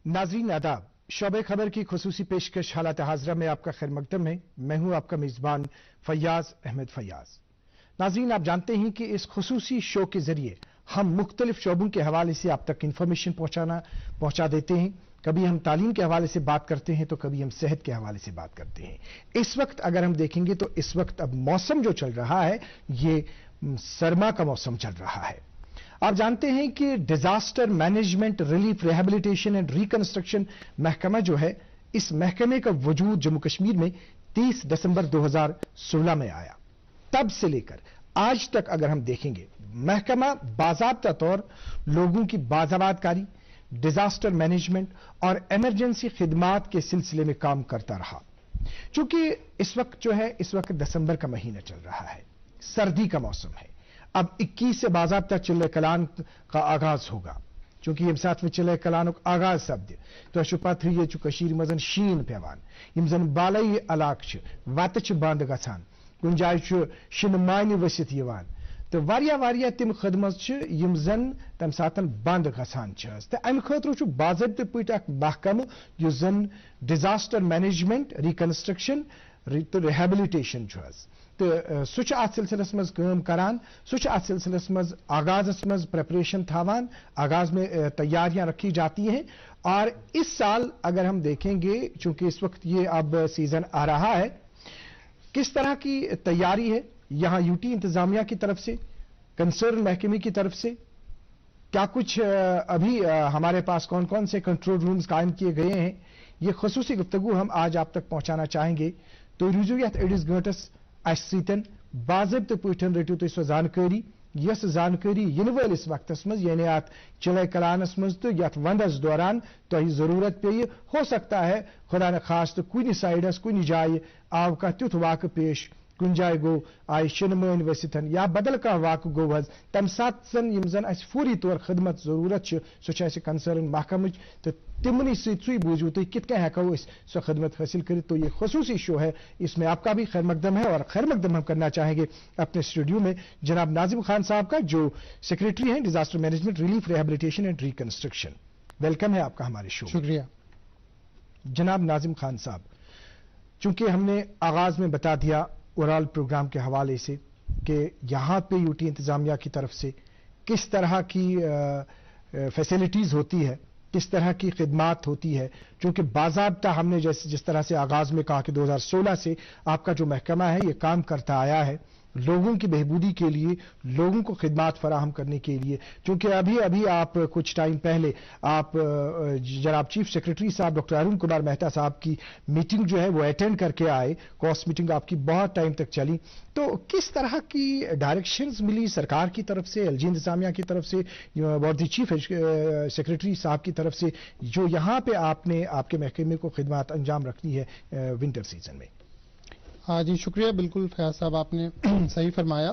नाज़रीन आदाब, शोबे खबर की खुसूसी पेशकश हालात हाज़रा में आपका खैर मकदम है। मैं हूं आपका मेज़बान फैयाज अहमद फैयाज। नाज़रीन, आप जानते हैं कि इस खुसूसी शो के जरिए हम मुख्तलिफ शोबों के हवाले से आप तक इंफॉर्मेशन पहुंचा देते हैं। कभी हम तालीम के हवाले से बात करते हैं तो कभी हम सेहत के हवाले से बात करते हैं। इस वक्त अगर हम देखेंगे तो इस वक्त अब मौसम जो चल रहा है ये सरमा का मौसम चल रहा है। आप जानते हैं कि disaster management, relief, rehabilitation and reconstruction महकमा जो है, इस महकमे का वजूद जम्मू कश्मीर में 30 दिसंबर 2016 में आया। तब से लेकर आज तक अगर हम देखेंगे, महकमा बाज़ाब्ता तौर लोगों की बाज़ाबादकारी, डिजास्टर मैनेजमेंट और इमरजेंसी खिदमात के सिलसिले में काम करता रहा। चूंकि इस वक्त दिसंबर का महीना चल रहा है, सर्दी का मौसम है। अब 21 से बाज़ाब्ता चिल्ले कलान का आगाज होगा। चूंकि यम साथ में चिल्ले कलान आगाज सपद तो पथ ये कशीर मजन शीन पेवान, यम जन बालई इलाक वत बंद गसान, कुन जाय शिन मायने वसित यवान, तो वारिया तिम खदमत यम जन तम सातन बंद गसान तो अमि खतरु बाज़ाब्ते पे महकम युस जन डिजास्टर मैनेजमेंट, रिकंस्ट्रक्शन तो रिहैबिलिटेशन तो सह अत सिलसिलस मज काम करान, सह अत सिलसिलस मज आगाजस मज प्रेपरेशन थावान, आगाज में तैयारियां रखी जाती हैं। और इस साल अगर हम देखेंगे, चूंकि इस वक्त ये अब सीजन आ रहा है, किस तरह की तैयारी है यहां यूटी इंतजामिया की तरफ से, कंसर्न महकमे की तरफ से, क्या कुछ अभी हमारे पास कौन कौन से कंट्रोल रूम्स कायम किए गए हैं, ये खुसूसी गुफ्तगू हम आज आप तक पहुंचाना चाहेंगे। तो रूजू यथ अड़िस गंटस सतन बाज़ाब्ते पे रटू तुम सो जानकारी, यस जानकारी इन वलिस वक्तस मज यानी अत चिल्ले कलानस मज तो यथ वंदस दौरान तुह जरूरत पे, हो सकता है खुदा न खास तो कुन साइडस कुन जाय आव कह तुथ वाक़ पेश, कुन जाय गो आय शिन मन वसिथन या बदल कह वाक़ गो हज, तम सात यम जन अस फौरी तौर खदमत जरूरत सह कंसर्न महकम तो तिमन सू बूझू तुम कित हेको सो खदमत हासिल कर। तो ये खसूसी शो है, इसमें आपका भी खैर मकदम है। और खैर मकदम हम करना चाहेंगे अपने स्टूडियो में जनाब नाजिम खान साहब का, जो सेक्रेटरी हैं disaster management, relief, rehabilitation and reconstruction. Welcome है आपका हमारे शो। शुक्रिया जनाब नाजिम खान साहब, चूंकि हमने आगाज में बता दिया ओवरऑल प्रोग्राम के हवाले से कि यहाँ पे यूटी इंतजामिया की तरफ से किस तरह की फैसिलिटीज होती है, किस तरह की खिदमात होती है, क्योंकि बाज़ाब्ता हमने जिस तरह से आगाज में कहा कि 2016 से आपका जो महकमा है ये काम करता आया है लोगों की बेहबूदी के लिए, लोगों को खिदमात फराहम करने के लिए। क्योंकि अभी आप कुछ टाइम पहले आप जनाब चीफ सेक्रेटरी साहब डॉक्टर अरुण कुमार मेहता साहब की मीटिंग जो है वो अटेंड करके आए, कॉस्ट मीटिंग आपकी बहुत टाइम तक चली। तो किस तरह की डायरेक्शंस मिली सरकार की तरफ से, एलजी इंतजामिया की तरफ से और दी चीफ सेक्रेटरी साहब की तरफ से, जो यहाँ पे आपने आपके महकमे को खिदमात अंजाम रखनी है विंटर सीजन में? हाँ जी, शुक्रिया। बिल्कुल फयाज साहब आपने सही फरमाया।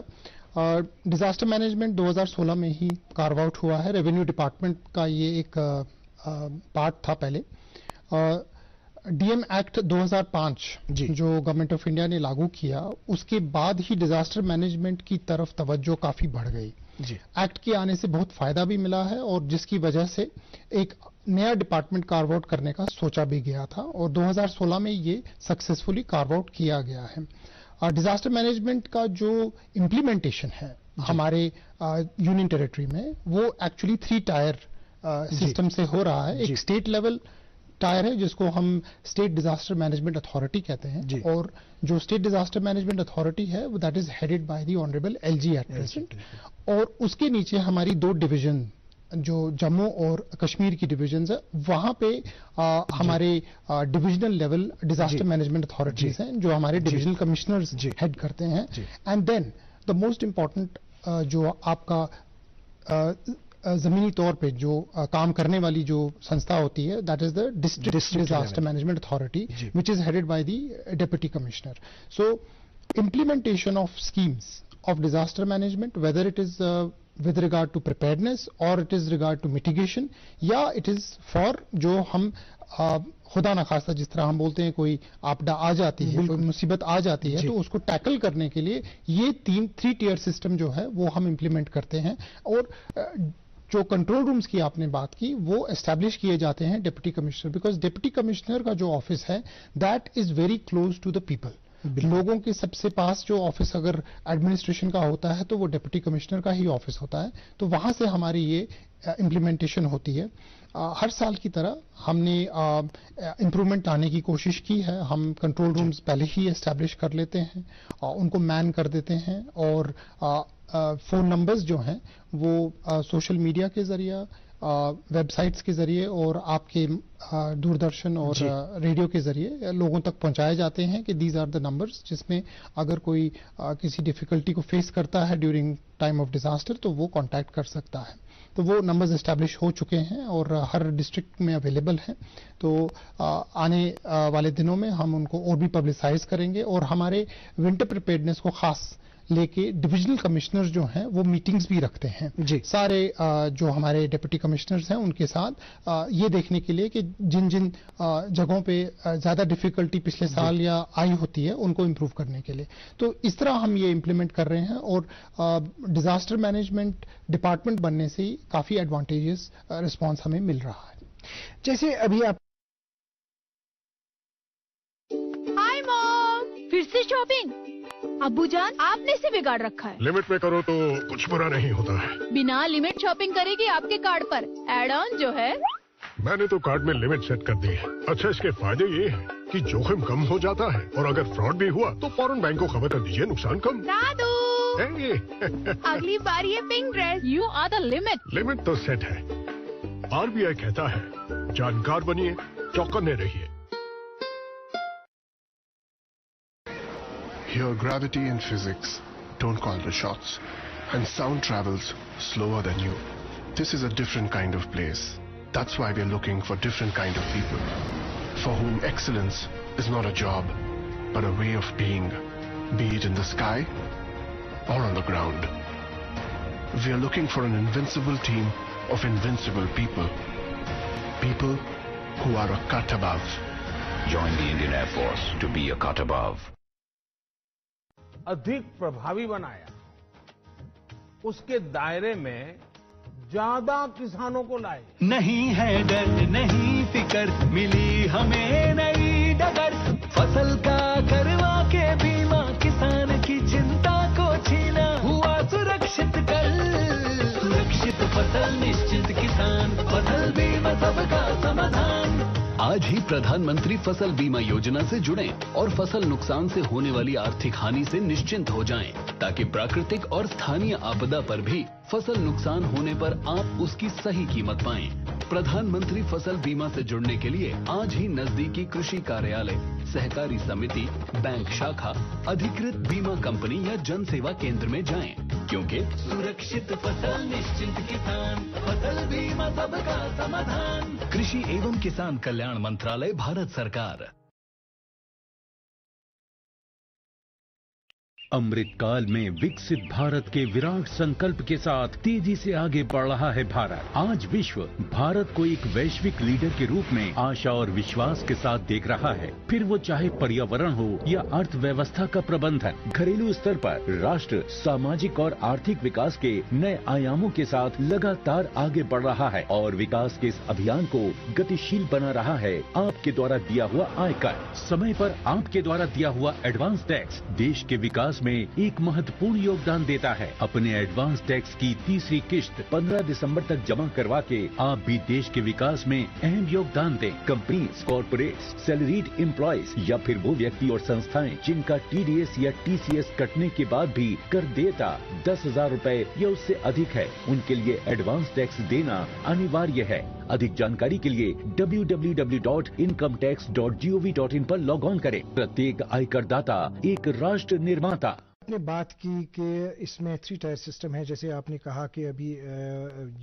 और डिजास्टर मैनेजमेंट 2016 में ही कार्व आउट हुआ है। रेवेन्यू डिपार्टमेंट का ये एक पार्ट था पहले। डीएम एक्ट 2005 जो गवर्नमेंट ऑफ इंडिया ने लागू किया, उसके बाद ही डिजास्टर मैनेजमेंट की तरफ तवज्जो काफी बढ़ गई। एक्ट के आने से बहुत फायदा भी मिला है और जिसकी वजह से एक नया डिपार्टमेंट कार्व आउट करने का सोचा भी गया था और 2016 में ये सक्सेसफुली कार्व आउट किया गया है। और डिजास्टर मैनेजमेंट का जो इम्प्लीमेंटेशन है हमारे यूनियन टेरिटरी में, वो एक्चुअली 3 टायर सिस्टम से हो रहा है। एक स्टेट लेवल टायर है जिसको हम स्टेट डिजास्टर मैनेजमेंट अथॉरिटी कहते हैं, और जो स्टेट डिजास्टर मैनेजमेंट अथॉरिटी है वो that is headed by the honourable LG at present. और उसके नीचे हमारी 2 डिवीजन जो जम्मू और कश्मीर की डिवीजन्स है, वहां पे हमारे divisional level disaster management authorities हैं जो हमारे डिविजनल कमिश्नर्स हेड करते हैं। And then the most important जो आपका जमीनी तौर पे जो काम करने वाली जो संस्था होती है, that is the district disaster management authority which is headed by the deputy commissioner. So implementation of schemes of disaster management, whether it is with regard to preparedness or it is regard to mitigation, या it is for जो हम खुदा ना खास्ता जिस तरह हम बोलते हैं कोई आपदा आ जाती है, कोई मुसीबत आ जाती है, तो उसको टैकल करने के लिए ये 3 tier सिस्टम जो है वो हम इम्प्लीमेंट करते हैं। और जो कंट्रोल रूम्स की आपने बात की वो एस्टैब्लिश किए जाते हैं deputy commissioner, because deputy commissioner का जो ऑफिस है that is very close to the people. लोगों के सबसे पास जो ऑफिस अगर एडमिनिस्ट्रेशन का होता है तो वो डिप्टी कमिश्नर का ही ऑफिस होता है, तो वहां से हमारी ये इम्प्लीमेंटेशन होती है। हर साल की तरह हमने इम्प्रूवमेंट लाने की कोशिश की है। हम कंट्रोल रूम्स पहले ही एस्टैब्लिश कर लेते हैं, उनको मैन कर देते हैं, और फोन नंबर्स जो हैं वो सोशल मीडिया के जरिए, वेबसाइट्स के जरिए और आपके दूरदर्शन और रेडियो के जरिए लोगों तक पहुंचाए जाते हैं कि दीज आर द नंबर्स, जिसमें अगर कोई किसी डिफिकल्टी को फेस करता है ड्यूरिंग टाइम ऑफ डिजास्टर तो वो कांटेक्ट कर सकता है। तो वो नंबर्स एस्टैब्लिश हो चुके हैं और हर डिस्ट्रिक्ट में अवेलेबल हैं। तो आने वाले दिनों में हम उनको और भी पब्लिसाइज करेंगे, और हमारे विंटर प्रिपेयर्डनेस को खास लेके डिविजनल कमिश्नर्स जो हैं वो मीटिंग्स भी रखते हैं सारे जो हमारे डिप्टी कमिश्नर्स हैं उनके साथ, ये देखने के लिए कि जिन जिन जगहों पे ज्यादा डिफिकल्टी पिछले साल या आई होती है उनको इम्प्रूव करने के लिए। तो इस तरह हम ये इम्प्लीमेंट कर रहे हैं, और डिजास्टर मैनेजमेंट डिपार्टमेंट बनने से ही काफी एडवांटेजेस रिस्पॉन्स हमें मिल रहा है। जैसे अभी आप हाय मॉम, फिर से शॉपिंग? अब्बूजान आपने इसे बिगाड़ रखा है। लिमिट में करो तो कुछ बुरा नहीं होता है। बिना लिमिट शॉपिंग करेगी आपके कार्ड पर एड ऑन जो है। मैंने तो कार्ड में लिमिट सेट कर दी है। अच्छा, इसके फायदे ये हैं कि जोखिम कम हो जाता है, और अगर फ्रॉड भी हुआ तो फौरन बैंक को खबर कर दीजिए, नुकसान कम। दादू अगली बार ये pink dress. You are the limit. Limit तो सेट है। आरबीआई कहता है जानकार बनिए, चौकन्ने रहिए। Here, gravity and physics don't call the shots, and sound travels slower than you. This is a different kind of place. That's why we're looking for different kind of people, for whom excellence is not a job, but a way of being, be it in the sky or on the ground. We're looking for an invincible team of invincible people, people who are a cut above. Join the Indian Air Force to be a cut above. अधिक प्रभावी बनाया, उसके दायरे में ज्यादा किसानों को लाए। नहीं है डर नहीं फिकर, मिली हमें नई डगर, फसल का करवा के बीमा, किसान की चिंता को छीना, हुआ सुरक्षित कर, सुरक्षित फसल निश्चित किसान, फसल बीमा सबका समाधान। आज ही प्रधानमंत्री फसल बीमा योजना से जुड़ें और फसल नुकसान से होने वाली आर्थिक हानि से निश्चिंत हो जाएं, ताकि प्राकृतिक और स्थानीय आपदा पर भी फसल नुकसान होने पर आप उसकी सही कीमत पाएं। प्रधानमंत्री फसल बीमा से जुड़ने के लिए आज ही नजदीकी कृषि कार्यालय, सहकारी समिति, बैंक शाखा, अधिकृत बीमा कंपनी या जन सेवा केंद्र में जाएं, क्योंकि सुरक्षित फसल निश्चिंत किसान, फसल बीमा सबका समाधान। कृषि एवं किसान कल्याण मंत्रालय, भारत सरकार। अमृत काल में विकसित भारत के विराट संकल्प के साथ तेजी से आगे बढ़ रहा है भारत। आज विश्व भारत को एक वैश्विक लीडर के रूप में आशा और विश्वास के साथ देख रहा है। फिर वो चाहे पर्यावरण हो या अर्थव्यवस्था का प्रबंधन, घरेलू स्तर पर राष्ट्र सामाजिक और आर्थिक विकास के नए आयामों के साथ लगातार आगे बढ़ रहा है, और विकास के इस अभियान को गतिशील बना रहा है आपके द्वारा दिया हुआ आयकर, समय पर आपके द्वारा दिया हुआ एडवांस टैक्स देश के विकास में एक महत्वपूर्ण योगदान देता है। अपने एडवांस टैक्स की तीसरी किश्त 15 दिसंबर तक जमा करवा के आप भी देश के विकास में अहम योगदान दें। कंपनीज, कॉर्पोरेट्स, सैलरीड एम्प्लॉयज या फिर वो व्यक्ति और संस्थाएं जिनका TDS या TCS कटने के बाद भी कर देता 10,000 रुपए या उससे अधिक है, उनके लिए एडवांस टैक्स देना अनिवार्य है। अधिक जानकारी के लिए www.incometax.gov.in पर लॉग ऑन करें। प्रत्येक आयकर दाता एक राष्ट्र निर्माता। आपने बात की कि इसमें 3 टायर सिस्टम है, जैसे आपने कहा कि अभी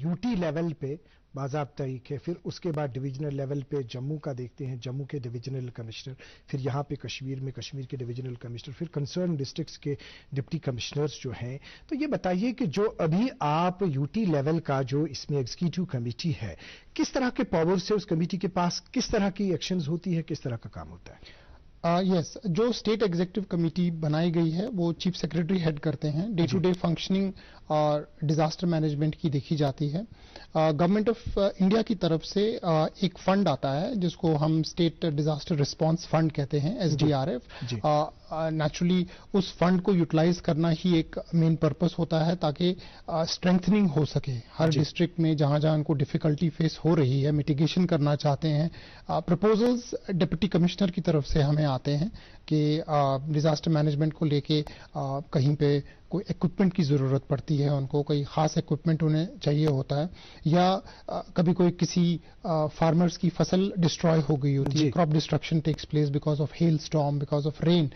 यूटी लेवल पे बाज़ाब्ता है, फिर उसके बाद डिविजनल लेवल पे जम्मू का देखते हैं, जम्मू के डिविजनल कमिश्नर, फिर यहाँ पे कश्मीर में कश्मीर के डिविजनल कमिश्नर, फिर कंसर्न डिस्ट्रिक्ट्स के डिप्टी कमिश्नर्स जो हैं। तो ये बताइए कि जो अभी आप यूटी लेवल का जो इसमें एग्जीक्यूटिव कमेटी है, किस तरह के पावर्स है उस कमेटी के पास, किस तरह की एक्शंस होती है, किस तरह का काम होता है? जो स्टेट एग्जीक्यूटिव कमेटी बनाई गई है वो चीफ सेक्रेटरी हेड करते हैं। डे टू डे फंक्शनिंग और डिजास्टर मैनेजमेंट की देखी जाती है। गवर्नमेंट ऑफ इंडिया की तरफ से एक फंड आता है जिसको हम स्टेट डिजास्टर रिस्पांस फंड कहते हैं, SDRF। नेचुरली उस फंड को यूटिलाइज करना ही एक मेन पर्पस होता है ताकि स्ट्रेंथनिंग हो सके हर डिस्ट्रिक्ट में जहां जहां उनको डिफिकल्टी फेस हो रही है, मिटिगेशन करना चाहते हैं। प्रपोजल्स डिप्टी कमिश्नर की तरफ से हमें आते हैं कि डिजास्टर मैनेजमेंट को लेके कहीं पे कोई इक्विपमेंट की जरूरत पड़ती है, उनको कोई खास इक्विपमेंट उन्हें चाहिए होता है, या कभी कोई किसी फार्मर्स की फसल डिस्ट्रॉय हो गई होती है, crop destruction takes place because of hail storm, because of rain,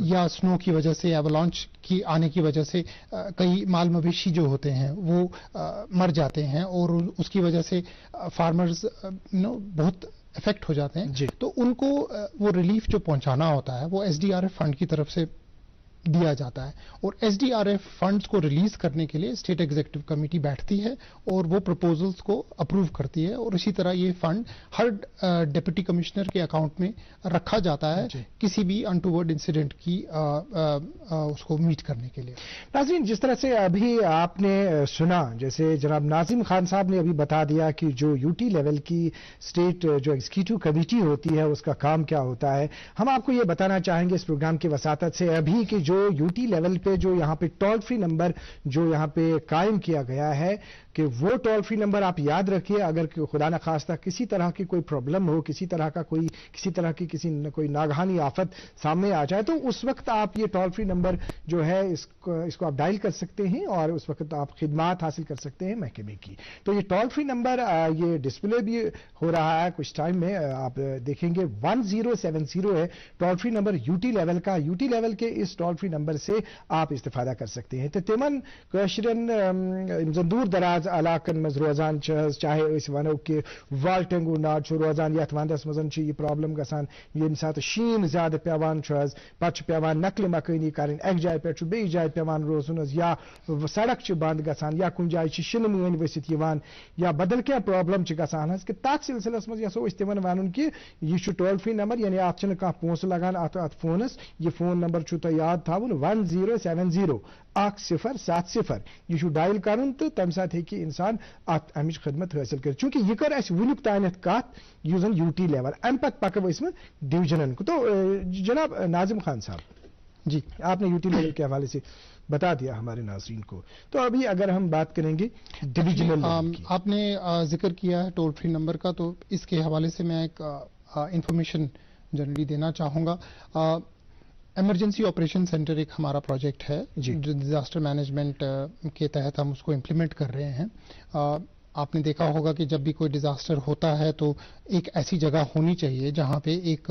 या स्नो की वजह से, एवलांच की आने की वजह से कई माल मवेशी जो होते हैं वो मर जाते हैं और उसकी वजह से फार्मर्स बहुत इफेक्ट हो जाते हैं। तो उनको वो रिलीफ जो पहुंचाना होता है वो SDRF फंड की तरफ से दिया जाता है, और SDRF फंड्स को रिलीज करने के लिए स्टेट एग्जीक्यूटिव कमेटी बैठती है और वो प्रपोजल्स को अप्रूव करती है, और इसी तरह ये फंड हर डिप्टी कमिश्नर के अकाउंट में रखा जाता है किसी भी अनटूवर्ड इंसिडेंट की उसको मीट करने के लिए। नाज़रीन, जिस तरह से अभी आपने सुना, जैसे जनाब नाजिम खान साहब ने अभी बता दिया कि जो यूटी लेवल की स्टेट जो एग्जीक्यूटिव कमेटी होती है उसका काम क्या होता है, हम आपको ये बताना चाहेंगे इस प्रोग्राम की वसातत से अभी कि जो यूटी लेवल पे जो यहाँ पे टोल फ्री नंबर जो यहाँ पे कायम किया गया है कि वो टोल फ्री नंबर आप याद रखिए, अगर खुदा न खास्ता किसी तरह की कोई प्रॉब्लम हो, किसी तरह कोई नागहानी आफत सामने आ जाए, तो उस वक्त आप ये टोल फ्री नंबर जो है इसको आप डायल कर सकते हैं और उस वक्त आप खिदमात हासिल कर सकते हैं महकमे की। तो ये टोल फ्री नंबर ये डिस्प्ले भी हो रहा है कुछ टाइम में, आप देखेंगे 1070 है toll free number UT level का। यूटी लेवल के इस टोल फ्री नंबर से आप इस्तेफादा कर सकते हैं। तो तिमन कशरन दूर दराज इलाकन मज रोजान चाहे वनो कि वाल्टेंगू नाड रोजान यथ वंदस मजन यह प्रॉब्लम गसान ये सात शीन ज्यादा पेवान पे पेवान नकल मकानी कर एक जाय पे बे जाय पेवान रोजन या सड़क बंद गसान या कुछ जाय शिन मनी वसित या बदल क्या प्रॉब्लम गसान कि तथ सिलसिलस मज यसो तिमन वन कि यह टोल फ्री नंबर यानी अत कह पोस लगान अत फोनस यह फोन नंबर तुह याद थावन 1070 1070 यह डायल कर तो तम साथ इंसान अमिच खदमत हासिल कर। चूंकि यह कर वुक तान कत यह यूटी लेवल अम पे पको डिवीजन को। तो जनाब नाजिम खान साहब जी, आपने यूटी लेवल के हवाले से बता दिया हमारे नाज़रीन को, तो अभी अगर हम बात करेंगे डिविजनल लेवल की, आपने जिक्र किया है टोल फ्री नंबर का, तो इसके हवाले से मैं एक इंफॉर्मेशन जनरली देना चाहूंगा। इमरजेंसी ऑपरेशन सेंटर एक हमारा प्रोजेक्ट है जो डिजास्टर मैनेजमेंट के तहत हम उसको इम्प्लीमेंट कर रहे हैं। आपने देखा होगा कि जब भी कोई डिजास्टर होता है तो एक ऐसी जगह होनी चाहिए जहां पे एक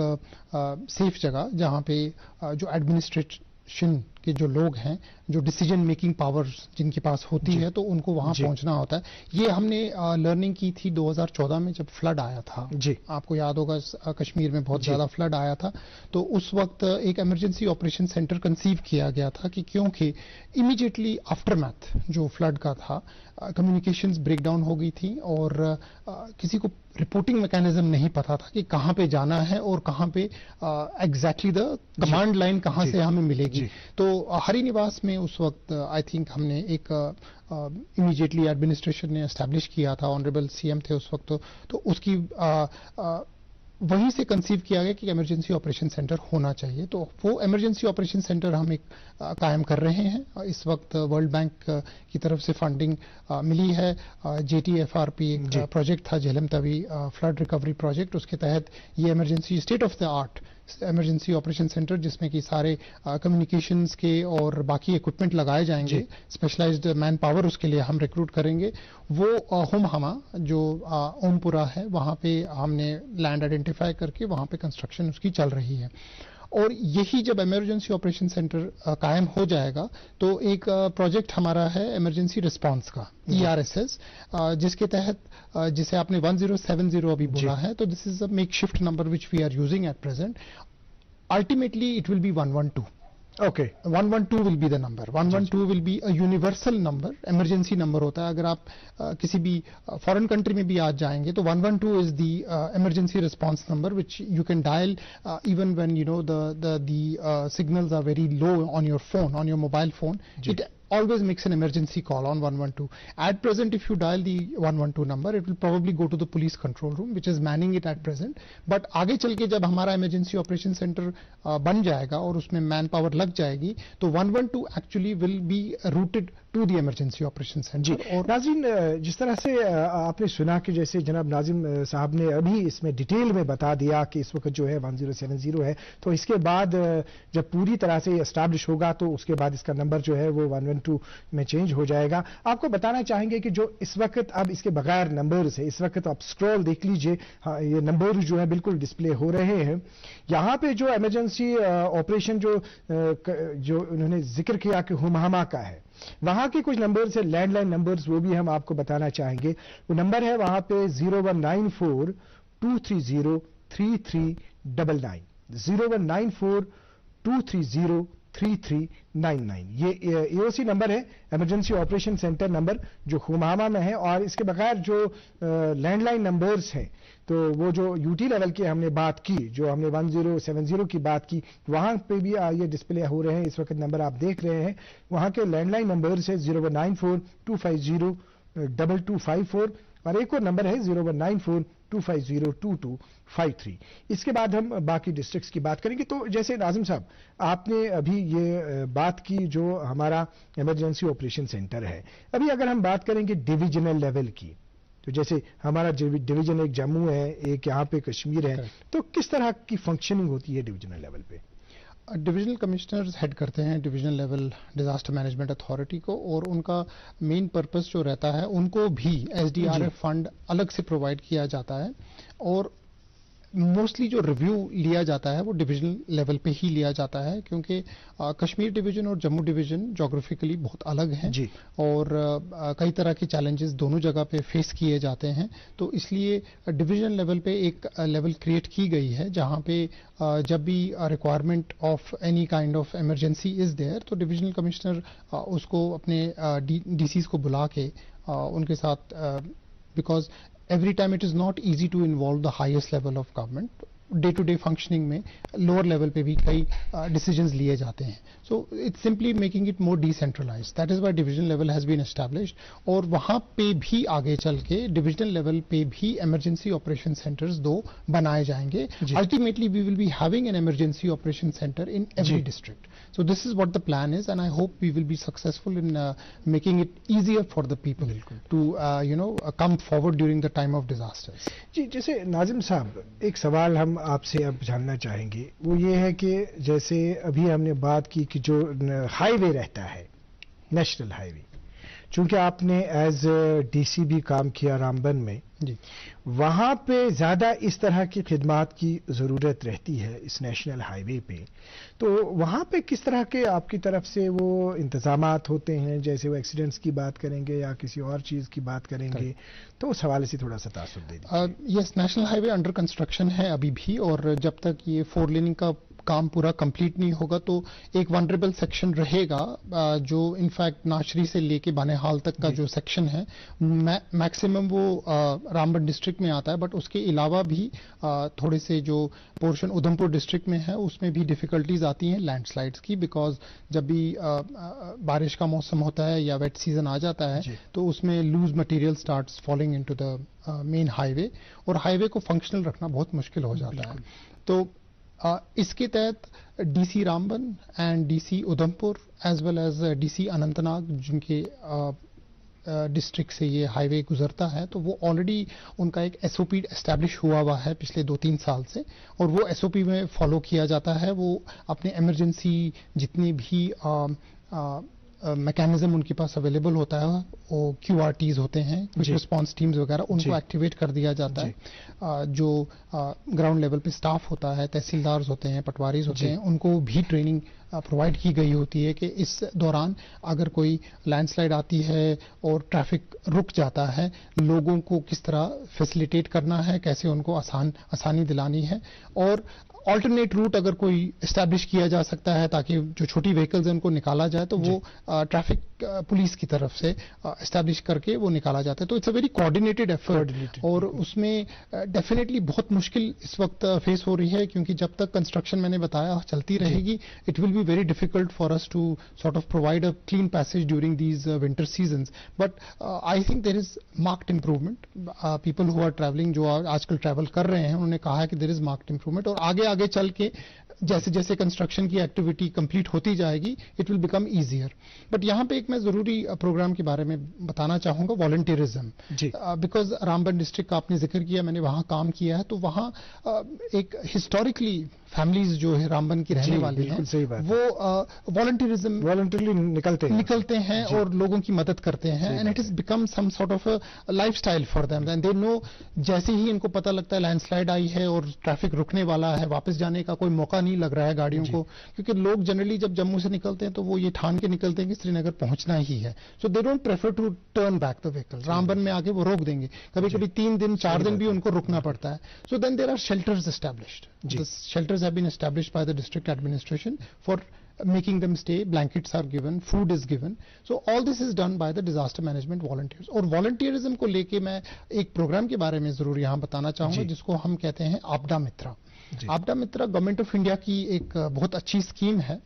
सेफ जगह, जहां पे जो एडमिनिस्ट्रेशन के जो लोग हैं, जो डिसीजन मेकिंग पावर्स जिनके पास होती है, तो उनको वहां पहुंचना होता है। ये हमने लर्निंग की थी 2014 में जब फ्लड आया था। आपको याद होगा कश्मीर में बहुत ज्यादा फ्लड आया था, तो उस वक्त एक इमरजेंसी ऑपरेशन सेंटर कंसीव किया गया था कि क्योंकि इमीडिएटली आफ्टरमैथ जो फ्लड का था कम्युनिकेशंस ब्रेकडाउन हो गई थी और किसी को रिपोर्टिंग मैकेनिज्म नहीं पता था कि कहां पे जाना है और कहां पे एग्जैक्टली द कमांड लाइन कहां से हमें मिलेगी। तो हरी निवास में उस वक्त आई थिंक हमने एक इमीडिएटली एडमिनिस्ट्रेशन ने एस्टैब्लिश किया था, ऑनरेबल सीएम थे उस वक्त, तो उसकी वहीं से कंसीव किया गया कि इमरजेंसी ऑपरेशन सेंटर होना चाहिए। तो वो इमरजेंसी ऑपरेशन सेंटर हम एक कायम कर रहे हैं। इस वक्त वर्ल्ड बैंक की तरफ से फंडिंग मिली है। JTFRP एक प्रोजेक्ट था, Jhelum Tawi flood recovery project, उसके तहत ये emergency state of the art emergency operation centre जिसमें कि सारे कम्युनिकेशंस के और बाकी इक्विपमेंट लगाए जाएंगे, स्पेशलाइज्ड मैन पावर उसके लिए हम रिक्रूट करेंगे। वो हुमहमा जो ओमपुरा है वहां पे हमने लैंड आइडेंटिफाई करके वहां पे कंस्ट्रक्शन उसकी चल रही है। और यही जब इमरजेंसी ऑपरेशन सेंटर कायम हो जाएगा तो एक प्रोजेक्ट हमारा है इमरजेंसी रिस्पांस का, ERSS, जिसके तहत जिसे आपने 1070 अभी बोला है, तो this is a makeshift number which we are using at present. Ultimately it will be 112। Okay, 112 will be the number. 112 will be a universal number, emergency number होता है। अगर आप किसी भी फॉरेन कंट्री में भी आज जाएंगे तो 112 is the emergency response number which you can dial even when you know the signals are very low on your phone, on your mobile phone. always makes an emergency call on 112. At present, if you dial the 112 number, it will probably go to the police control room, which is manning it at present. But आगे चल के जब हमारा emergency operation center बन जाएगा और उसमें man power लग जाएगी, तो 112 actually will be routed to the emergency operation center. और नाज़रीन, जिस तरह से आपने सुना कि जैसे जनाब नाज़िम साहब ने अभी इसमें डिटेल में बता दिया कि इस वक्त जो है 1070 है, तो इसके बाद जब पूरी तरह से एस्टैब्लिश होगा तो उसके बाद इसका नंबर जो है वो 112 में चेंज हो जाएगा. आपको बताना चाहेंगे कि जो इस वक्त अब इसके बगैर नंबर से, इस वक्त आप स्क्रॉल देख लीजिए, ये नंबर जो है बिल्कुल डिस्प्ले हो रहे हैं. यहाँ पे जो इमरजेंसी ऑपरेशन जो उन्होंने जिक्र किया कि हुमामा का है, वहां के कुछ नंबर्स है, लैंडलाइन नंबर्स, वो भी हम आपको बताना चाहेंगे. वो नंबर है वहां पे 0194 230 3399, 0194 230 3399. ये एओसी नंबर है, इमरजेंसी ऑपरेशन सेंटर नंबर, जो हुमामा में है. और इसके बगैर जो लैंडलाइन नंबर्स हैं, तो वो जो यूटी लेवल की हमने बात की, जो हमने 1070 की बात की, वहां पे भी ये डिस्प्ले हो रहे हैं. इस वक्त नंबर आप देख रहे हैं, वहां के लैंडलाइन नंबर्स है 0194 250 2254, और एक और नंबर है 0194 250 2253. इसके बाद हम बाकी डिस्ट्रिक्ट्स की बात करेंगे. तो जैसे नाज़िम साहब, आपने अभी ये बात की जो हमारा इमरजेंसी ऑपरेशन सेंटर है, अभी अगर हम बात करेंगे डिविजनल लेवल की, तो जैसे हमारा डिवीजन एक जम्मू है, एक यहाँ पे कश्मीर है, तो किस तरह की फंक्शनिंग होती है डिविजनल लेवल पे? डिविजनल कमिश्नर्स हेड करते हैं divisional level disaster management authority को, और उनका मेन पर्पस जो रहता है, उनको भी एसडीआरएफ फंड अलग से प्रोवाइड किया जाता है. और मोस्टली जो रिव्यू लिया जाता है वो डिविजनल लेवल पे ही लिया जाता है, क्योंकि कश्मीर डिवीजन और जम्मू डिवीजन जोग्राफिकली बहुत अलग हैं और कई तरह के चैलेंजेस दोनों जगह पे फेस किए जाते हैं. तो इसलिए डिवीजन लेवल पे एक लेवल क्रिएट की गई है, जहां पे जब भी requirement of any kind of emergency is there, तो डिविजनल कमिश्नर उसको अपने डीसीज को बुला के उनके साथ, because every time it is not easy to involve the highest level of government, day to day functioning में लोअर लेवल पे भी कई डिसीजंस लिए जाते हैं. So it's simply making it more decentralised. That is why division level has been established. और वहां पे भी आगे चल के डिविजनल लेवल पे भी इमरजेंसी ऑपरेशन सेंटर्स 2 बनाए जाएंगे. Ultimately we will be having an emergency operation centre in every district. So this is what the plan is, and I hope we will be successful in making it easier for the people to come forward during the time of disasters. जी, जैसे नाज़िम साहब, एक सवाल हम आपसे अब जानना चाहेंगे, वो ये है कि जैसे अभी हमने बात की कि जो हाईवे रहता है, नेशनल हाईवे, चूंकि आपने एज डीसी भी काम किया रामबन में, वहां पे ज्यादा इस तरह की खिदमात की जरूरत रहती है इस नेशनल हाईवे पे. तो वहां पे किस तरह के आपकी तरफ से वो इंतजामात होते हैं, जैसे वो एक्सीडेंट्स की बात करेंगे या किसी और चीज की बात करेंगे, तो उस हवाले से थोड़ा सा तासुर दे दीजिए. Yes, national highway under construction है अभी भी, और जब तक ये 4 लेनिंग का काम पूरा कंप्लीट नहीं होगा तो एक वनरेबल सेक्शन रहेगा, जो इनफैक्ट नाशरी से लेके बानेहाल तक का जो सेक्शन है मैक्सिमम वो रामबन डिस्ट्रिक्ट में आता है. बट उसके अलावा भी थोड़े से जो पोर्शन उधमपुर डिस्ट्रिक्ट में है उसमें भी डिफिकल्टीज आती हैं लैंडस्लाइड्स की, बिकॉज जब भी बारिश का मौसम होता है या वेट सीजन आ जाता है तो उसमें loose material starts falling into the main highway, और हाईवे को फंक्शनल रखना बहुत मुश्किल हो जाता है. तो इसके तहत DC Ramban and DC Udhampur as well as DC Anantnag, जिनके डिस्ट्रिक्ट से ये हाईवे गुजरता है, तो वो ऑलरेडी उनका एक एसओपी एस्टैब्लिश हुआ है पिछले 2-3 साल से, और वो एसओपी में फॉलो किया जाता है. वो अपने इमरजेंसी जितने भी मैकेनिज्म उनके पास अवेलेबल होता है, वो QRTs होते हैं, क्विक रिस्पांस टीम्स वगैरह, उनको एक्टिवेट कर दिया जाता है. जो ग्राउंड लेवल पे स्टाफ होता है, तहसीलदार्स होते हैं, पटवारीज होते हैं, उनको भी ट्रेनिंग प्रोवाइड की गई होती है कि इस दौरान अगर कोई लैंडस्लाइड आती है और ट्रैफिक रुक जाता है, लोगों को किस तरह फैसिलिटेट करना है, कैसे उनको आसानी दिलानी है, और ऑल्टरनेट रूट अगर कोई एस्टैब्लिश किया जा सकता है ताकि जो छोटी व्हीकल्स हैं उनको निकाला जाए, तो वो ट्रैफिक पुलिस की तरफ से एस्टैब्लिश करके वो निकाला जाता है. तो it's a very coordinated effort, और उसमें डेफिनेटली बहुत मुश्किल इस वक्त फेस हो रही है, क्योंकि जब तक कंस्ट्रक्शन मैंने बताया चलती रहेगी, it will be very difficult for us to sort of provide a clean passage during these winter seasons. But I think there is marked improvement. People who are traveling, जो आजकल ट्रैवल कर रहे हैं, उन्होंने कहा है कि there is marked improvement, और आगे आगे चल के जैसे जैसे कंस्ट्रक्शन की एक्टिविटी कंप्लीट होती जाएगी, it will become easier. But यहाँ पे एक मैं जरूरी प्रोग्राम के बारे में बताना चाहूंगा, वॉलंटियरिज्म. बिकॉज रामबन डिस्ट्रिक्ट का आपने जिक्र किया, मैंने वहां काम किया है, तो वहां एक हिस्टोरिकली फैमिलीज जो है रामबन की रहने वाली हैं, वो वॉलंटियरली निकलते हैं और लोगों की मदद करते हैं. And it is become some sort of lifestyle for them. And they know, जैसे ही इनको पता लगता है लैंडस्लाइड आई है और ट्रैफिक रुकने वाला है, वापस जाने का कोई मौका नहीं लग रहा है गाड़ियों को, क्योंकि लोग जनरली जब जम्मू से निकलते हैं तो वो ये ठान के निकलते हैं कि श्रीनगर पहुंचना ही है. So they don't prefer to turn back the vehicle. Ramban में आके वो रोक देंगे, कभी कभी 3 दिन 4 दिन भी उनको रुकना पड़ता है. So then there are shelters established. The shelters have been established by the district administration for making them stay. Blankets are given, food is given. So all this is done by the disaster management volunteers. और volunteerism को लेके मैं एक programme के बारे में जरूर यहाँ बताना चाहूंगा, जिसको हम कहते हैं आपदा मित्रा. आपदा मित्रा गवर्नमेंट ऑफ इंडिया की एक बहुत अच्छी स्कीम है,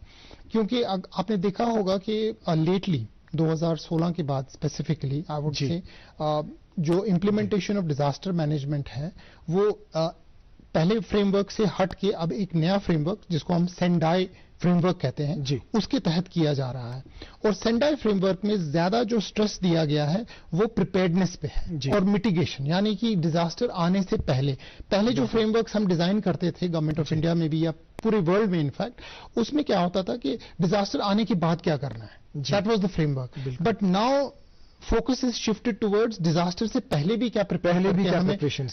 क्योंकि आपने देखा होगा कि लेटली 2016 के बाद स्पेसिफिकली आई वुड से जो इम्प्लीमेंटेशन ऑफ डिजास्टर मैनेजमेंट है, वो पहले फ्रेमवर्क से हट के अब एक नया फ्रेमवर्क, जिसको हम सेंडाई फ्रेमवर्क कहते हैं, उसके तहत किया जा रहा है. और सेंडाई फ्रेमवर्क में ज्यादा जो स्ट्रेस दिया गया है वो प्रिपेयर्डनेस पे है और मिटिगेशन, यानी कि डिजास्टर आने से पहले जो फ्रेमवर्क हम डिजाइन करते थे गवर्नमेंट ऑफ इंडिया में भी या पूरे वर्ल्ड में इनफैक्ट, उसमें क्या होता था कि डिजास्टर आने के बाद क्या करना है. That was the framework. But now focus is shifted towards disaster से पहले भी क्या प्रिपरेशन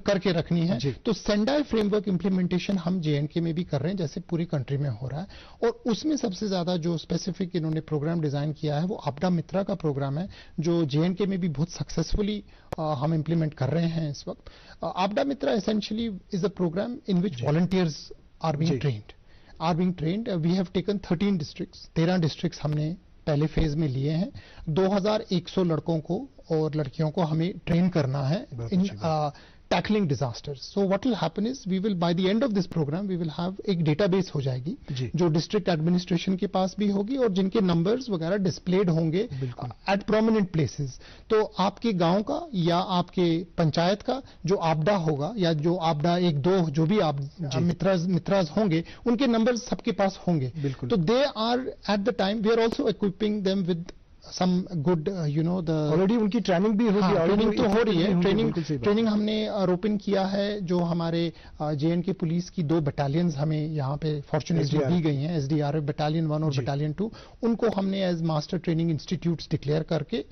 करके रखनी है. तो सेंडाई फ्रेमवर्क इंप्लीमेंटेशन हम JNK में भी कर रहे हैं, जैसे पूरी कंट्री में हो रहा है. और उसमें सबसे ज्यादा जो स्पेसिफिक इन्होंने प्रोग्राम डिजाइन किया है वो आपदा मित्रा का प्रोग्राम है, जो JNK में भी बहुत सक्सेसफुली हम इंप्लीमेंट कर रहे हैं इस वक्त. Aapda Mitra essentially is a program in which volunteers are being trained. We have taken 13 districts, 13 districts हमने पहले फेज में लिए हैं. 2100 लड़कों को और लड़कियों को हमें ट्रेन करना है in tackling disasters. So what will happen is we will by the end of this programme we will have एक डेटाबेस हो जाएगी जो डिस्ट्रिक्ट एडमिनिस्ट्रेशन के पास भी होगी और जिनके नंबर्स वगैरह डिस्प्लेड होंगे एट प्रोमिनेंट प्लेसेस. तो आपके गांव का या आपके पंचायत का जो आपदा होगा या जो आपदा 1-2 जो भी आप मित्राज होंगे, उनके नंबर्स सबके पास होंगे. तो they are at the time we are also equipping them with some good already उनकी ट्रेनिंग भी होगी. ट्रेनिंग तो हो रही है. ट्रेनिंग हमने ओपन किया है. जो हमारे JNK पुलिस की 2 बटालियंस हमें यहाँ पे फॉर्चुनेटली दी गई हैं, SDRF बटालियन 1 और बटालियन 2, उनको हमने as master training institutes declare करके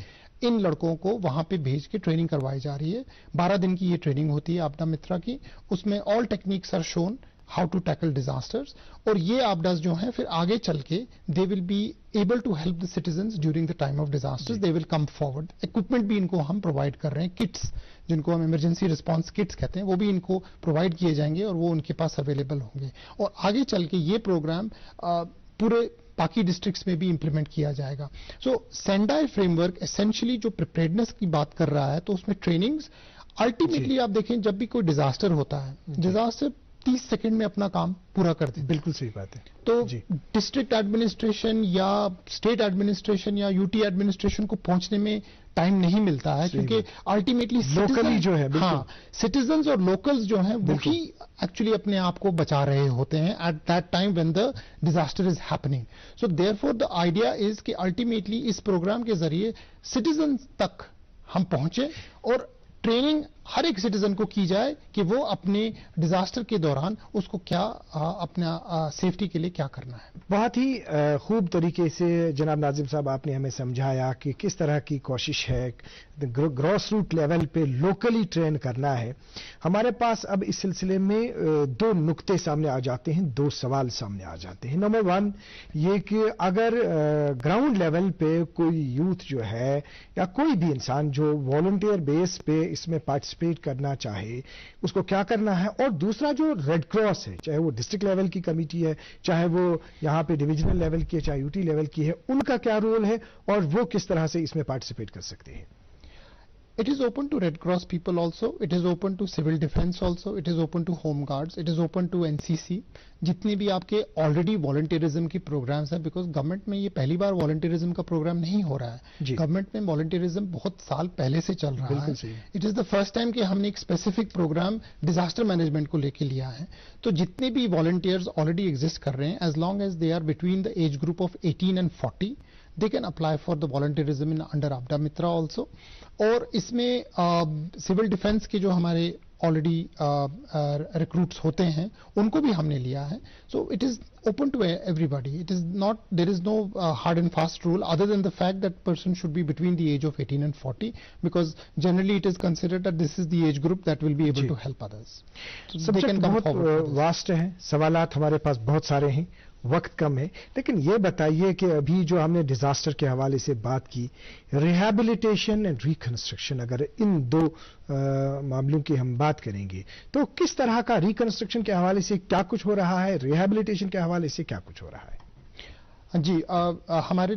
इन लड़कों को वहां पे भेज के ट्रेनिंग करवाई जा रही है. 12 दिन की ये ट्रेनिंग होती है आपदा मित्रा की. उसमें all techniques are shown how to tackle disasters. और ये आपदास जो हैं फिर आगे चल के they will be able to help the citizens during the time of disasters. They will come forward. Equipment भी इनको हम प्रोवाइड कर रहे हैं, किट्स जिनको हम इमरजेंसी रिस्पांस किट्स कहते हैं, वो भी इनको प्रोवाइड किए जाएंगे और वो उनके पास अवेलेबल होंगे. और आगे चल के ये प्रोग्राम पूरे बाकी डिस्ट्रिक्ट्स में भी इंप्लीमेंट किया जाएगा. सो सेंडाई फ्रेमवर्क एसेंशियली जो प्रिपेयर्डनेस की बात कर रहा है, तो उसमें ट्रेनिंग्स अल्टीमेटली आप देखें जब भी कोई डिजास्टर होता है, डिजास्टर 30 सेकंड में अपना काम पूरा कर देते. बिल्कुल सही बात है. तो डिस्ट्रिक्ट एडमिनिस्ट्रेशन या स्टेट एडमिनिस्ट्रेशन या UT एडमिनिस्ट्रेशन को पहुंचने में टाइम नहीं मिलता है, क्योंकि अल्टीमेटली लोकली जो है, सिटीजन्स और लोकल्स जो हैं वो ही एक्चुअली अपने आप को बचा रहे होते हैं at that time when the disaster is happening. So therefore the idea is कि अल्टीमेटली इस प्रोग्राम के जरिए सिटीजन्स तक हम पहुंचे और ट्रेनिंग हर एक सिटीजन को की जाए कि वो अपने डिजास्टर के दौरान उसको क्या अपना सेफ्टी के लिए क्या करना है. बहुत ही खूब तरीके से जनाब नाजिम साहब आपने हमें समझाया कि किस तरह की कोशिश है ग्रॉस रूट लेवल पे लोकली ट्रेन करना है. हमारे पास अब इस सिलसिले में 2 नुक्ते सामने आ जाते हैं, 2 सवाल सामने आ जाते हैं. नंबर 1 ये कि अगर ग्राउंड लेवल पे कोई यूथ जो है या कोई भी इंसान जो वॉलंटियर बेस पे इसमें पार्टिसिपेट करना चाहे, उसको क्या करना है. और दूसरा जो रेड क्रॉस है, चाहे वो डिस्ट्रिक्ट लेवल की कमेटी है, चाहे वो यहाँ पे डिविजनल लेवल की है, चाहे UT लेवल की है, उनका क्या रोल है और वो किस तरह से इसमें पार्टिसिपेट कर सकते हैं. It is open to Red Cross people also, it is open to Civil Defense also, it is open to Home Guards, it is open to NCC. जितने भी आपके ऑलरेडी वॉलंटियरिज्म की प्रोग्राम्स हैं, बिकॉज गवर्नमेंट में ये पहली बार volunteerism का programme नहीं हो रहा है. गवर्नमेंट में वॉलंटियरिज्म बहुत साल पहले से चल रहा है. It is the first time कि हमने एक स्पेसिफिक प्रोग्राम डिजास्टर मैनेजमेंट को लेके लिया है. तो जितने भी वॉलंटियर्स ऑलरेडी एग्जिस्ट कर रहे हैं, as long as they are between the age group of 18 and 40, they can apply for the volunteerism in under Abda Mitra also. और इसमें सिविल डिफेंस के जो हमारे ऑलरेडी रिक्रूट्स होते हैं उनको भी हमने लिया है. So it is open to everybody. It is not, there is no hard and fast rule other than the fact that person should be between the age of 18 and 40, because generally it is considered that this is the age group that will be able to help others. So they can come forward. Vast हैं, सवालात हमारे पास बहुत सारे हैं, वक्त कम है, लेकिन ये बताइए कि अभी जो हमने डिजास्टर के हवाले से बात की, रिहैबिलिटेशन एंड रिकंस्ट्रक्शन, अगर इन दो मामलों की हम बात करेंगे तो किस तरह का रिकंस्ट्रक्शन के हवाले से क्या कुछ हो रहा है, रिहैबिलिटेशन के हवाले से क्या कुछ हो रहा है? जी, हमारे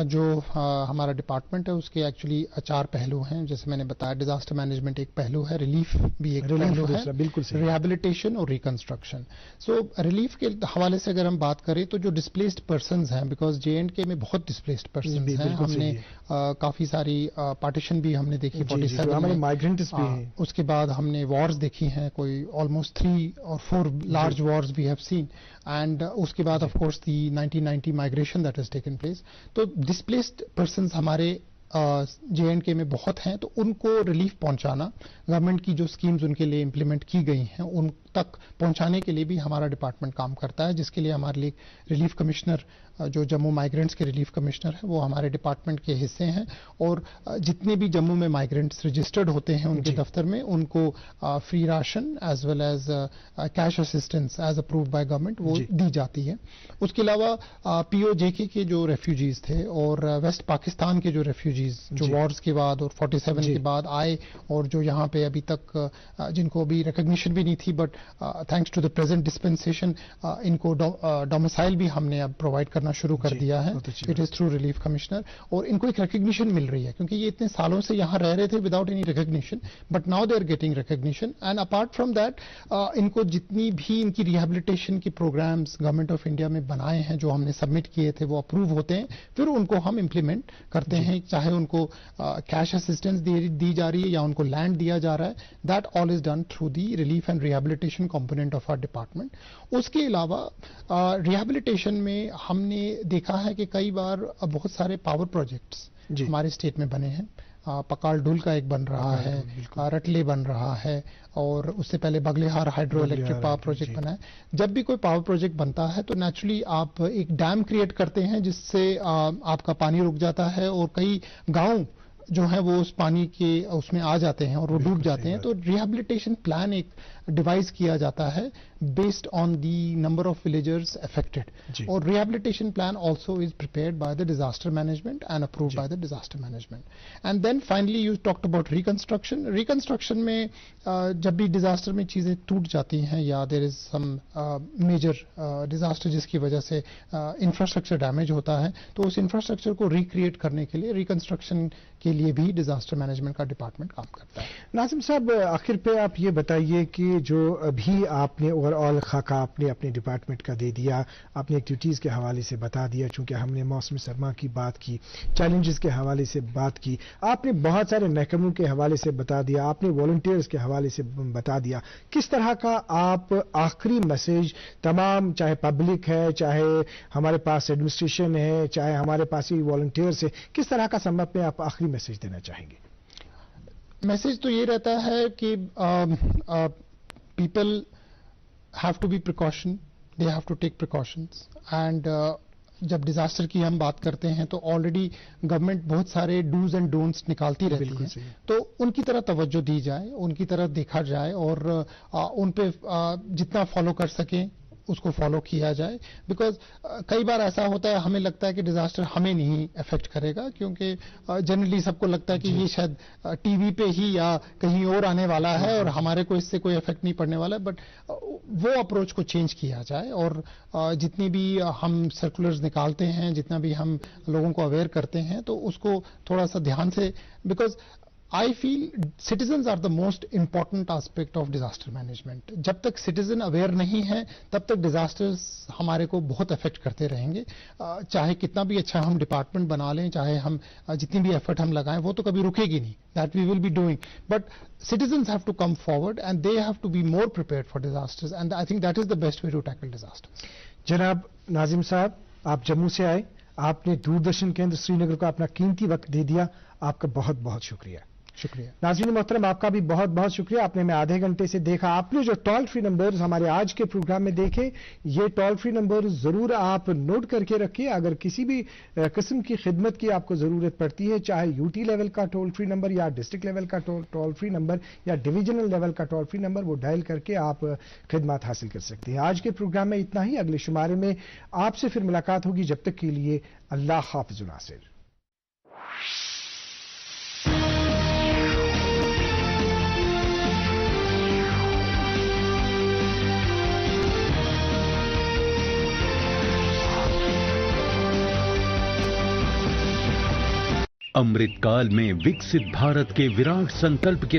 जो हमारा डिपार्टमेंट है उसके एक्चुअली 4 पहलू हैं. जैसे मैंने बताया, डिजास्टर मैनेजमेंट एक पहलू है, रिलीफ भी एक पहलू है, बिल्कुल सही, रिहैबिलिटेशन और रिकंस्ट्रक्शन. सो रिलीफ के हवाले से अगर हम बात करें तो जो डिस्प्लेस्ड पर्संस हैं, बिकॉज J&K में बहुत डिस्प्लेस्ड पर्संस हैं, हमने काफी सारी पार्टीशन भी हमने देखी 47 हमारे माइग्रेंट्स भी हैं. उसके बाद हमने वॉर्स देखी हैं, कोई almost 3 or 4 large wars we have seen. And उसके बाद of course the 1990 migration that has taken place. तो डिस्प्लेस्ड पर्संस हमारे J&K में बहुत हैं, तो उनको रिलीफ पहुंचाना, गवर्नमेंट की जो स्कीम्स उनके लिए इंप्लीमेंट की गई हैं उन तक पहुंचाने के लिए भी हमारा डिपार्टमेंट काम करता है, जिसके लिए हमारे लिए रिलीफ कमिश्नर, जो जम्मू माइग्रेंट्स के रिलीफ कमिश्नर हैं, वो हमारे डिपार्टमेंट के हिस्से हैं. और जितने भी जम्मू में माइग्रेंट्स रजिस्टर्ड होते हैं उनके दफ्तर में, उनको free ration as well as cash assistance as approved by government वो दी जाती है. उसके अलावा POJK के जो रेफ्यूजीज थे और वेस्ट पाकिस्तान के जो रेफ्यूजीज जो वॉर्स के बाद और 47 के बाद आए और जो यहाँ पे अभी तक जिनको अभी रिकग्निशन भी नहीं थी, but thanks to the present dispensation इनको डोमिसाइल भी हमने अब प्रोवाइड करना शुरू कर दिया है. It is through relief commissioner, और इनको एक रिकग्निशन मिल रही है क्योंकि ये इतने सालों से यहाँ रह रहे थे without any recognition, but now they are getting recognition. And apart from that इनको जितनी भी इनकी रिहैबिलिटेशन की प्रोग्राम्स गवर्नमेंट ऑफ इंडिया में बनाए हैं, जो हमने सबमिट किए थे, वो अप्रूव होते हैं, फिर उनको हम इंप्लीमेंट करते हैं, चाहे उनको कैश असिस्टेंस दी जा रही है या उनको लैंड दिया जा रहा है. That all is done through the relief and rehabilitation component of our department. उसके अलावा रिहैबिलिटेशन में हमने देखा है कि कई बार बहुत सारे पावर प्रोजेक्ट्स हमारे स्टेट में बने हैं. पकाल डुल का एक बन रहा है, रटले बन रहा है, और उससे पहले बगलेहार हाइड्रो इलेक्ट्रिक पावर प्रोजेक्ट बना है. जब भी कोई पावर प्रोजेक्ट बनता है तो नेचुरली आप एक डैम क्रिएट करते हैं जिससे आपका पानी रुक जाता है और कई गांव जो है वो उस पानी के उसमें आ जाते हैं और वो डूब जाते हैं. तो रिहैबिलिटेशन प्लान एक डिवाइस किया जाता है based on the number of villagers affected, और rehabilitation plan also is prepared by the disaster management and approved by the disaster management. And then finally you talked about reconstruction. Reconstruction में जब भी disaster में चीजें टूट जाती हैं या there is some major disaster जिसकी वजह से इंफ्रास्ट्रक्चर डैमेज होता है, तो उस इंफ्रास्ट्रक्चर को रिक्रिएट करने के लिए रिकंस्ट्रक्शन के लिए भी डिजास्टर मैनेजमेंट का डिपार्टमेंट काम करता है. नाजिम साहब, आखिर पे आप ये बताइए कि जो अभी आपने ओवरऑल खाका आपने अपने डिपार्टमेंट का दे दिया, आपने एक्टिविटीज़ के हवाले से बता दिया, चूंकि हमने मौसम सरमा की बात की, चैलेंजेस के हवाले से बात की, आपने बहुत सारे महकमों के हवाले से बता दिया, आपने वॉलंटियर्स के हवाले से बता दिया. किस तरह का आप आखिरी मैसेज तमाम, चाहे पब्लिक है, चाहे हमारे पास एडमिनिस्ट्रेशन है, चाहे हमारे पास ही वॉलंटियर्स है, किस तरह का संबंध में आप आखिरी मैसेज देना चाहेंगे? मैसेज तो ये रहता है कि people have to be precaution, they have to take precautions. And जब डिजास्टर की हम बात करते हैं तो ऑलरेडी गवर्नमेंट बहुत सारे डूज एंड डोंट्स निकालती रहती है, तो उनकी तरफ तवज्जो दी जाए, उनकी तरफ देखा जाए और उन पे जितना फॉलो कर सकें उसको फॉलो किया जाए. बिकॉज कई बार ऐसा होता है, हमें लगता है कि डिजास्टर हमें नहीं अफेक्ट करेगा, क्योंकि जनरली सबको लगता है कि ये शायद टीवी पे ही या कहीं और आने वाला है और हमारे को इससे कोई इफेक्ट नहीं पड़ने वाला है. बट वो अप्रोच को चेंज किया जाए और जितनी भी हम सर्कुलर्स निकालते हैं, जितना भी हम लोगों को अवेयर करते हैं, तो उसको थोड़ा सा ध्यान से, because I feel citizens are the most important aspect of disaster management. جب تک citizen aware نہیں ہے تب تک disasters ہمارے کو بہت افیکٹ کرتے رہیں گے. چاہے کتنا بھی اچھا ہم ڈپارٹمنٹ بنا لیں, چاہے ہم جتنی بھی ایفرٹ ہم لگائیں, وہ تو کبھی رکے گی نہیں. That we will be doing. But citizens have to come forward and they have to be more prepared for disasters. And I think that is the best way to tackle disasters. जनाब नाजिम साहब, आप जम्मू से आए, आपने दूरदर्शन केंद्र श्रीनगर को अपना कीमती वक्त दे दिया, आपका बहुत बहुत शुक्रिया. शुक्रिया. नाज़रीन मोहतरम, आपका भी बहुत बहुत शुक्रिया. आपने मैं आधे घंटे से देखा, आपने जो टोल फ्री नंबर्स हमारे आज के प्रोग्राम में देखे, ये टोल फ्री नंबर जरूर आप नोट करके रखिए. अगर किसी भी किस्म की खिदमत की आपको जरूरत पड़ती है, चाहे यूटी लेवल का टोल फ्री नंबर या डिस्ट्रिक्ट लेवल का टोल फ्री नंबर या डिविजनल लेवल का टोल फ्री नंबर, वो डायल करके आप खिदमत हासिल कर सकते हैं. आज के प्रोग्राम में इतना ही. अगले शुमारे में आपसे फिर मुलाकात होगी. जब तक के लिए अल्लाह हाफिजुल नासिर. अमृतकाल में विकसित भारत के विराट संकल्प के